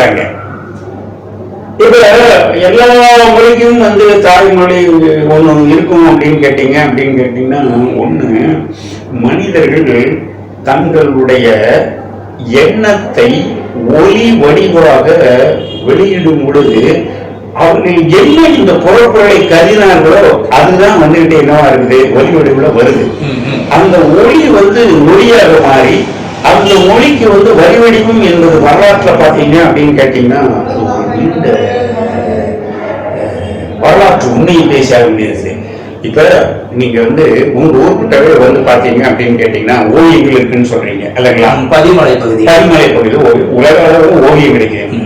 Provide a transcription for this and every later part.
இருக்கிறாங்க. இப்ப எல்லா மொழிக்கும் தாய்மொழி ஒண்ணு இருக்கும் அப்படின்னு கேட்டீங்கன்னா ஒண்ணு, மனிதர்கள் தங்களுடைய எண்ணத்தை ஒளி வடிவாக வெளியிடும் பொழுது அவர்கள் என்ன இந்த பொருட்களை கருதினார்களோ அதுதான் என்னவா இருக்குது, ஒளி வடிவுல வருது. அந்த ஒளி மொழியாக மாறி அந்த மொழிக்கு வரி வடிவம் என்பது வரலாற்றுல பாத்தீங்க அப்படின்னு கேட்டீங்கன்னா இந்த வரலாற்று உண்மையை பேச வேண்டியது. இப்ப நீங்க உங்க ஊர்கிட்டவே பாத்தீங்க அப்படின்னு கேட்டீங்கன்னா ஓவியங்கள் இருக்குன்னு சொல்றீங்க இல்லைங்களா? பதிமலை பகுதியில் உலக அளவு ஓவியம் கிடைக்குது.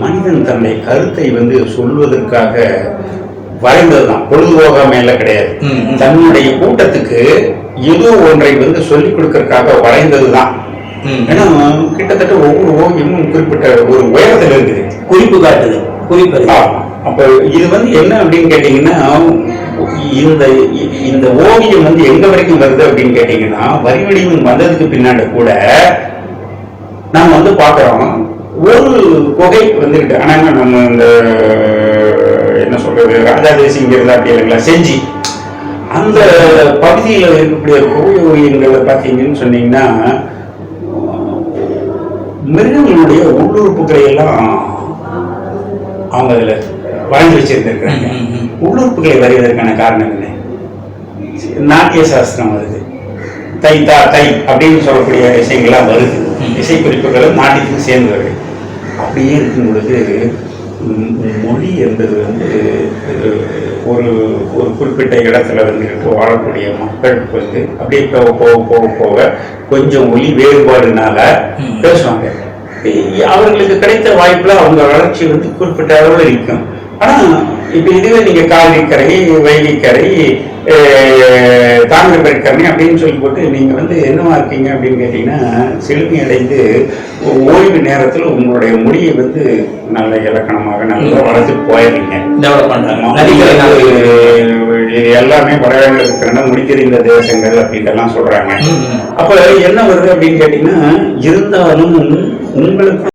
மனிதன் தன்னை கருத்தை சொல்வதற்காக வரைந்ததுதான், பொழுதுபோகாம எல்லாம் கிடையாது. தன்னுடைய கூட்டத்துக்கு ஏதோ ஒன்றை சொல்லிக் கொடுக்கறதுக்காக வரைந்ததுதான். ஏன்னா கிட்டத்தட்ட ஒவ்வொரு ஓவியமும் குறிப்பிட்ட ஒரு உயரத்தில் இருக்குது, குறிப்பு காட்டுது, குறிப்பு. அப்ப இது என்ன அப்படின்னு கேட்டீங்கன்னா, இந்த ஓவியம் எங்க வரைக்கும் வருது அப்படின்னு கேட்டீங்கன்னா, வரி வடிவம் வந்ததுக்கு பின்னாடி கூட நாம் பாக்குறோம் ஒரு குகை வந்துகிட்டு. ஆனா நம்ம இந்த என்ன சொல்றது, ராஜா தேசிங்கிறது அப்படி இல்லைங்களா, செஞ்சி அந்த பகுதியில் இருக்கக்கூடிய குகை ஓவியங்களை பார்த்தீங்கன்னு சொன்னீங்கன்னா மிருகங்களுடைய உள்ளுறுப்புகளை எல்லாம் அவங்க அதுல வரைந்து வச்சிருந்திருக்கிறாங்க. உள்ளுறுப்புகளை வரைவதற்கான காரணம் என்ன? நாட்டிய சாஸ்திரம் வருது, தை அப்படின்னு சொல்லக்கூடிய விஷயங்கள்லாம் வருது. இசை குறிப்புகளும் நாட்டியத்துக்கு சேர்ந்து வருது. அப்படியே இருக்கும் பொழுது மொழி என்பது ஒரு ஒரு குறிப்பிட்ட இடத்துல வாழக்கூடிய மக்களுக்கு அப்படியே போக கொஞ்சம் மொழி வேறுபாடுனால பேசுவாங்க. அவர்களுக்கு கிடைத்த வாய்ப்புல அவங்க வளர்ச்சி குறிப்பிட்ட அளவில் இருக்கும். ஆனா இப்ப இதுவே நீங்க காவிரிக்கரை, வைகைக்கரை, தாமிரபரணி அப்படின்னு சொல்லி போட்டு நீங்க என்னவா இருக்கீங்க அப்படின்னு கேட்டீங்கன்னா, செழுமை அடைந்து ஓய்வு நேரத்துல உங்களுடைய மொழியை நல்ல இலக்கணமாக நல்லா வளர்த்து போயிருக்கீங்க. எல்லாமே வடவேண்டில் இருக்கிற முடித்தெறிந்த தேசங்கள் அப்படின்ட்டு சொல்றாங்க. அப்ப என்ன வருது அப்படின்னு கேட்டீங்கன்னா, இருந்தாலும் உங்களுக்கு